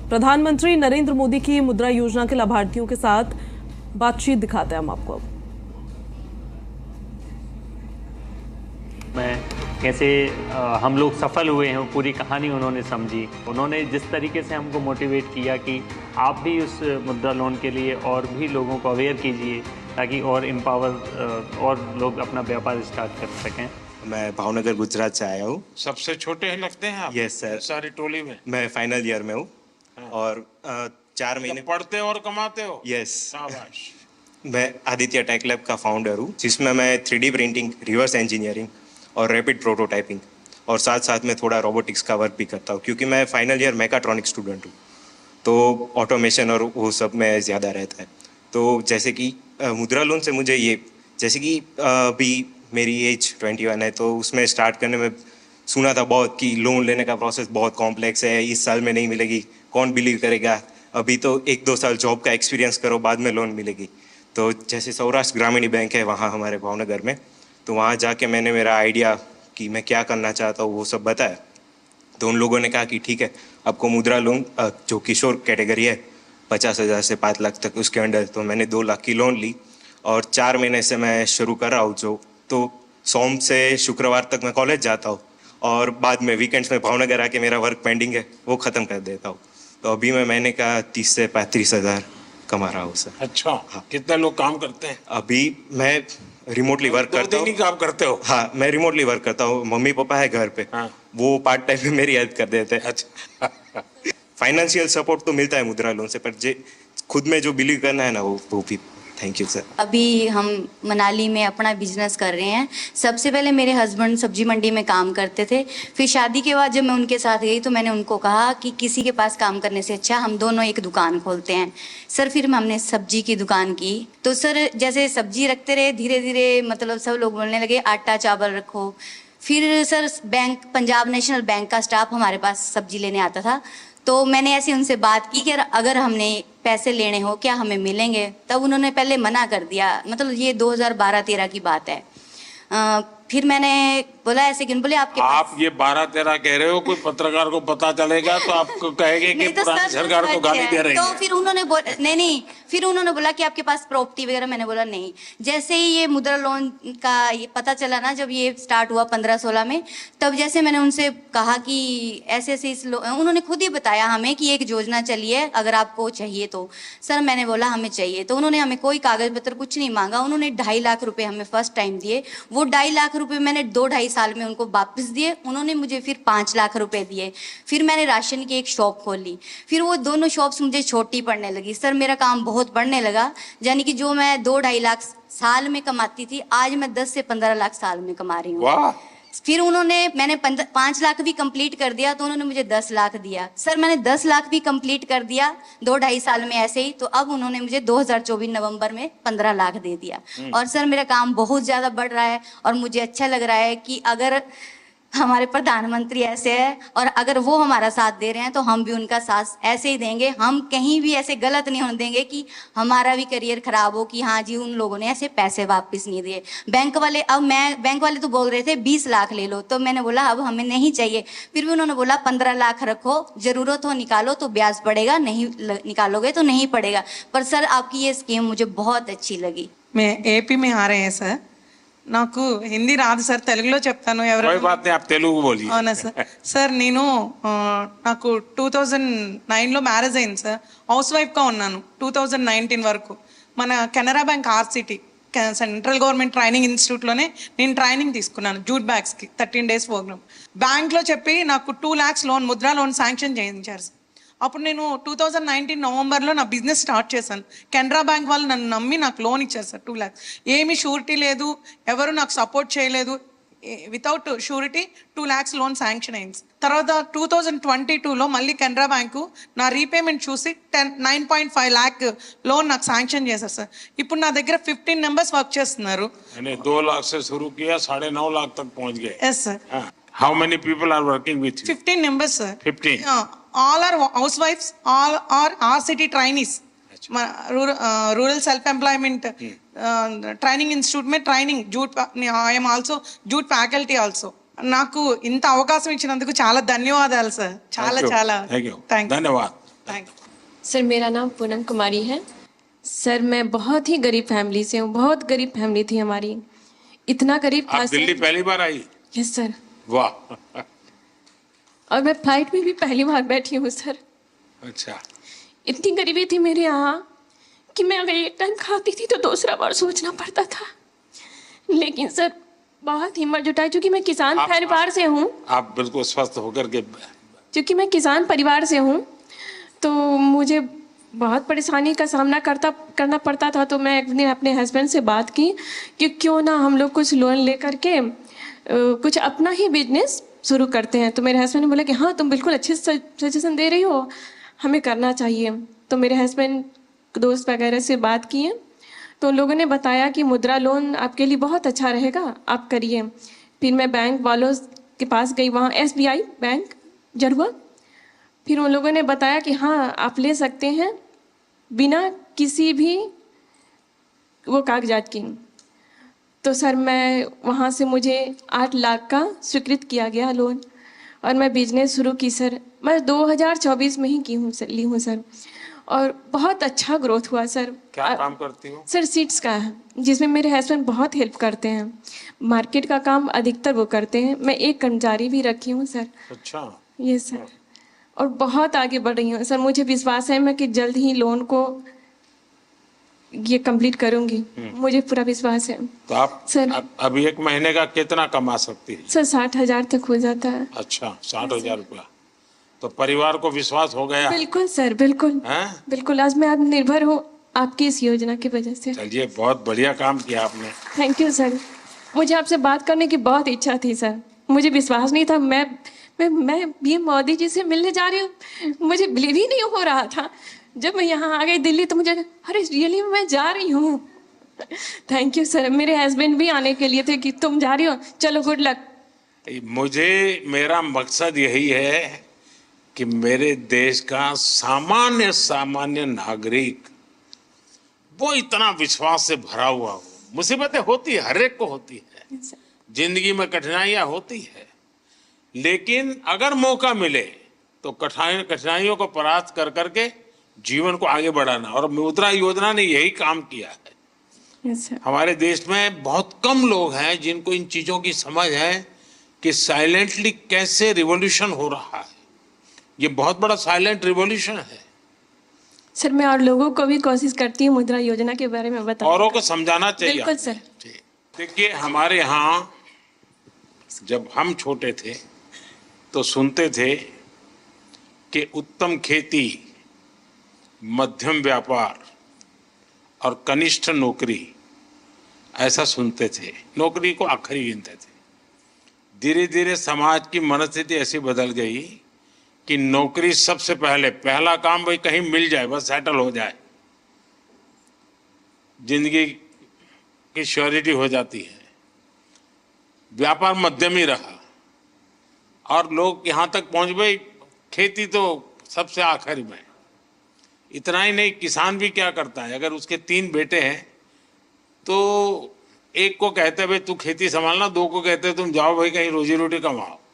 प्रधानमंत्री नरेंद्र मोदी की मुद्रा योजना के लाभार्थियों के साथ बातचीत दिखाते हैं हम आपको अब। मैं कैसे हम लोग सफल हुए हैं, पूरी कहानी उन्होंने समझी। उन्होंने जिस तरीके से हमको मोटिवेट किया कि आप भी उस मुद्रा लोन के लिए और भी लोगों को अवेयर कीजिए ताकि और एम्पावर और लोग अपना व्यापार स्टार्ट कर सकें। मैं भावनगर गुजरात से आया हूँ। सबसे छोटे हैं लगते हैं आप? Yes sir. सारी टोली में मैं फाइनल ईयर में हूँ और 4 महीने पढ़ते हो और कमाते हो? यस। शाबाश। मैं आदित्य टेक लैब का फाउंडर हूँ, जिसमें मैं 3D प्रिंटिंग, रिवर्स इंजीनियरिंग और रैपिड प्रोटोटाइपिंग और साथ साथ में थोड़ा रोबोटिक्स का वर्क भी करता हूँ, क्योंकि मैं फाइनल ईयर मैकाट्रॉनिक स्टूडेंट हूँ, तो ऑटोमेशन और वो सब में ज़्यादा रहता है। तो जैसे कि मुद्रा लोन से मुझे ये, जैसे कि अभी मेरी एज 21 है, तो उसमें स्टार्ट करने में सुना था बहुत कि लोन लेने का प्रोसेस बहुत कॉम्प्लेक्स है, इस साल में नहीं मिलेगी, कौन बिलीव करेगा, अभी तो 1-2 साल जॉब का एक्सपीरियंस करो बाद में लोन मिलेगी। तो जैसे सौराष्ट्र ग्रामीण बैंक है वहाँ हमारे भावनगर में, तो वहाँ जाके मैंने मेरा आइडिया कि मैं क्या करना चाहता हूँ वो सब बताया। तो उन लोगों ने कहा कि ठीक है, आपको मुद्रा लोन जो किशोर कैटेगरी है 50,000 से 5 लाख तक उसके अंडर, तो मैंने 2 लाख की लोन ली और 4 महीने से मैं शुरू कर रहा हूँ। जो तो सोम से शुक्रवार तक मैं कॉलेज जाता हूँ और बाद में वीकेंड्स में भावनगर आके मेरा वर्क पेंडिंग है वो ख़त्म कर देता हूँ। तो अभी मैं महीने का 30 से 35,000 कमा रहा हूँ सर। अच्छा। हाँ। कितने लोग काम करते हैं? अभी मैं रिमोटली वर्क करता हूँ। काम करते हो? हाँ, मैं रिमोटली वर्क करता हूँ। मम्मी पापा है घर पे। हाँ। वो पार्ट टाइम में मेरी हेल्प कर देते हैं। अच्छा। फाइनेंशियल सपोर्ट तो मिलता है मुद्रा लोन से, पर जे खुद में जो बिलीव करना है ना वो भी। Thank you sir. अभी हम मनाली में अपना बिजनेस कर रहे हैं। सबसे पहले मेरे हस्बैंड सब्जी मंडी में काम करते थे, फिर शादी के बाद जब मैं उनके साथ गई तो मैंने उनको कहा कि किसी के पास काम करने से अच्छा हम दोनों एक दुकान खोलते हैं। सर फिर हमने सब्जी की दुकान की, तो सर जैसे सब्जी रखते रहे धीरे धीरे मतलब सब लोग बोलने लगे आटा चावल रखो। फिर sir bank, Punjab national bank का स्टाफ हमारे पास सब्जी लेने आता था, तो मैंने ऐसे उनसे बात की कि अगर हमने पैसे लेने हो क्या हमें मिलेंगे, तब उन्होंने पहले मना कर दिया। मतलब ये 2012-13 की बात है। फिर मैंने बोला ऐसे क्यों, बोले आपके आप ये 12-13 कह रहे हो, कोई पत्रकार को पता चलेगा तो आपको कहेंगे कि पुरानी सरकार को गाली दे रही है। तो फिर उन्होंने नहीं, फिर उन्होंने बोला कि आपके पास प्रॉपर्टी वगैरह, मैंने बोला नहीं। जैसे ही ये मुद्रा लोन का ये पता चला ना, जब ये स्टार्ट हुआ 15-16 में, तब जैसे मैंने उनसे कहा कि ऐसे ऐसे उन्होंने खुद ही बताया हमें कि एक योजना चली है अगर आपको चाहिए तो। सर मैंने बोला हमें चाहिए, तो उन्होंने हमें कोई कागज पत्र कुछ नहीं मांगा। उन्होंने 2.5 लाख रुपए हमें फर्स्ट टाइम दिए। वो 2.5 लाख रुपए मैंने 2-2.5 साल में उनको वापस दिए। उन्होंने मुझे फिर 5 लाख रुपए दिए। फिर मैंने राशन की एक शॉप खोली। फिर वो दोनों शॉप्स मुझे छोटी पड़ने लगी। सर मेरा काम बहुत बढ़ने लगा, यानी कि जो मैं 2-2.5 लाख साल में कमाती थी, आज मैं 10 से 15 लाख साल में कमा रही हूँ। वाह। फिर मैंने 5 लाख भी कंप्लीट कर दिया तो उन्होंने मुझे 10 लाख दिया। सर मैंने 10 लाख भी कंप्लीट कर दिया 2-2.5 साल में ऐसे ही, तो अब उन्होंने मुझे 2024 नवंबर में 15 लाख दे दिया। और सर मेरा काम बहुत ज़्यादा बढ़ रहा है और मुझे अच्छा लग रहा है कि अगर हमारे प्रधानमंत्री ऐसे है और अगर वो हमारा साथ दे रहे हैं तो हम भी उनका साथ ऐसे ही देंगे। हम कहीं भी ऐसे गलत नहीं होने देंगे कि हमारा भी करियर खराब हो कि हाँ जी उन लोगों ने ऐसे पैसे वापस नहीं दिए। बैंक वाले तो बोल रहे थे 20 लाख ले लो, तो मैंने बोला अब हमें नहीं चाहिए। फिर भी उन्होंने बोला 15 लाख रखो, जरूरत हो निकालो तो ब्याज पड़ेगा, नहीं निकालोगे तो नहीं पड़ेगा। पर सर आपकी ये स्कीम मुझे बहुत अच्छी लगी। मैं एपी में आ रहे हैं सर, నాకు హిందీ రాదు సార్, తెలుగులో చెప్తాను. कोई बात नहीं, आप तेलुगु बोलिए। అవునా సార్. సార్ నేను నాకు 2009లో మ్యారేజ్ అయింది సార్. హౌస్ వైఫ్గా ఉన్నాను 2019 వరకు. మన Canara bank RCT central government training ఇన్స్టిట్యూట్లోనే నేను ట్రైనింగ్ తీసుకున్నాను జూట్ బ్యాగ్స్కి 13 days ప్రోగ్రామ్. బ్యాంక్లో చెప్పి నాకు 2 lakhs loan, Mudra loan sanction చేయించారు సార్. అప్పుడు నేను 2019 నవంబర్లో నా బిజినెస్ స్టార్ట్ చేశాను. కెనరా బ్యాంక్ వాళ్ళు నన్ను నమ్మి నాకు లోన్ ఇచ్చారు సార్ 2 lakhs. ఏమీ షూరిటీ లేదు, ఎవరు నాకు సపోర్ట్ చేయలేదు. Without surety 2 lakhs loan sanction అయింది. తర్వాత 2022లో మళ్ళీ కెనరా బ్యాంకు నా రీపేమెంట్ చూసి 9.5 lakh లోన్ నాకు శాంక్షన్ చేశారు సార్. ఇప్పుడు నా దగ్గర 15 members వర్క్ చేస్తున్నారు. 2 लाख से शुरू किया, 9.5 लाख तक पहुंच गए। Yes sir. How many people are working with you? 15 members sir. 15. All are housewives, all are RCT trainees. Rural self employment training institute में training jute I am also jute faculty also. నాకు ఇంత అవకాశం ఇచ్చినందుకు చాలా ధన్యవాదాలు sir. చాలా చాలా ధన్యవాదాలు. Thank you. सर मेरा नाम पूनम कुमारी है। सर मैं बहुत ही गरीब फैमिली से हूँ, बहुत गरीब फैमिली थी हमारी। इतना गरीब था आप दिल्ली सर। पहली बार आई? Yes sir. वाह। और मैं फ्लाइट में भी पहली बार बैठी हूँ सर। अच्छा। इतनी गरीबी थी मेरे यहाँ कि मैं अगर एक टाइम खाती थी तो दूसरा बार सोचना पड़ता था। लेकिन सर बहुत हिम्मत जुटाई, क्योंकि मैं किसान परिवार से हूँ। आप बिल्कुल स्वस्थ होकर के क्योंकि मैं किसान परिवार से हूँ तो मुझे बहुत परेशानी का सामना करना पड़ता था। तो मैं अपने हस्बैंड से बात की कि क्यों ना हम लोग कुछ लोन लेकर के कुछ अपना ही बिजनेस शुरू करते हैं। तो मेरे हस्बैंड ने बोला कि हाँ तुम बिल्कुल अच्छे सजेशन दे रही हो, हमें करना चाहिए। तो मेरे हस्बैंड दोस्त वगैरह से बात किए तो उन लोगों ने बताया कि मुद्रा लोन आपके लिए बहुत अच्छा रहेगा, आप करिए। फिर मैं बैंक वालों के पास गई, वहाँ SBI बैंक जरुआ। फिर उन लोगों ने बताया कि हाँ आप ले सकते हैं बिना किसी भी वो कागजात की। तो सर मैं वहाँ से मुझे 8 लाख का स्वीकृत किया गया लोन और मैं बिजनेस शुरू की सर। मैं 2024 में ही की हूँ सर, ली हूँ सर, और बहुत अच्छा ग्रोथ हुआ सर। क्या काम करती हो? सर सीड्स का है, जिसमें मेरे हस्बैंड बहुत हेल्प करते हैं। मार्केट का काम अधिकतर वो करते हैं, मैं एक कर्मचारी भी रखी हूँ सर। अच्छा। ये सर, और बहुत आगे बढ़ रही हूँ सर। मुझे विश्वास है मैं कि जल्द ही लोन को ये कंप्लीट करूंगी, मुझे पूरा विश्वास है। तो आप सर अभी एक महीने का कितना कमा सकती है? सर 60,000 तक हो जाता है। अच्छा, 60,000 रुपया। तो परिवार को विश्वास हो गया? बिल्कुल सर, बिल्कुल हैं? बिल्कुल। आज मैं आत्मनिर्भर हूँ आपकी इस योजना की वजह से। चलिए, बहुत बढ़िया काम किया आपने। Thank you sir. मुझे आपसे बात करने की बहुत इच्छा थी सर, मुझे विश्वास नहीं था। मैं ये मोदी जी से मिलने जा रही हूँ, मुझे बिलीव ही नहीं हो रहा था। जब मैं यहाँ आ गई दिल्ली तो मुझे अरे रियली मैं जा रही हूँ। Thank you sir. मेरे हस्बैंड भी आने के लिए थे कि तुम जा रही हो, चलो गुड लक। मेरा मकसद यही है कि मेरे देश का सामान्य नागरिक वो इतना विश्वास से भरा हुआ हो। मुसीबतें होती है, हर एक को होती है, जिंदगी में कठिनाइयां होती है, लेकिन अगर मौका मिले तो कठिनाइयों को परास्त कर करके जीवन को आगे बढ़ाना। और मुद्रा योजना ने यही काम किया है। हमारे देश में बहुत कम लोग हैं जिनको इन चीजों की समझ है कि साइलेंटली कैसे रिवॉल्यूशन हो रहा है। ये बहुत बड़ा साइलेंट रिवॉल्यूशन है। सर मैं और लोगों को भी कोशिश करती हूँ मुद्रा योजना के बारे में बताओ, औरों को समझाना चाहिए। बिल्कुल सर। देखिए, हमारे यहाँ जब हम छोटे थे तो सुनते थे कि उत्तम खेती, मध्यम व्यापार और कनिष्ठ नौकरी, ऐसा सुनते थे। नौकरी को आखिरी गिनते थे। धीरे धीरे समाज की मनस्थिति ऐसी बदल गई कि नौकरी सबसे पहला काम भाई कहीं मिल जाए, बस सेटल हो जाए, जिंदगी की श्योरिटी हो जाती है। व्यापार मध्यम ही रहा और लोग यहाँ तक पहुंच गए, खेती तो सबसे आखिर में। इतना ही नहीं, किसान भी क्या करता है, अगर उसके 3 बेटे हैं तो एक को कहते हैं भाई तू खेती संभालना, 2 को कहते हैं तुम जाओ भाई कहीं रोजी रोटी कमाओ।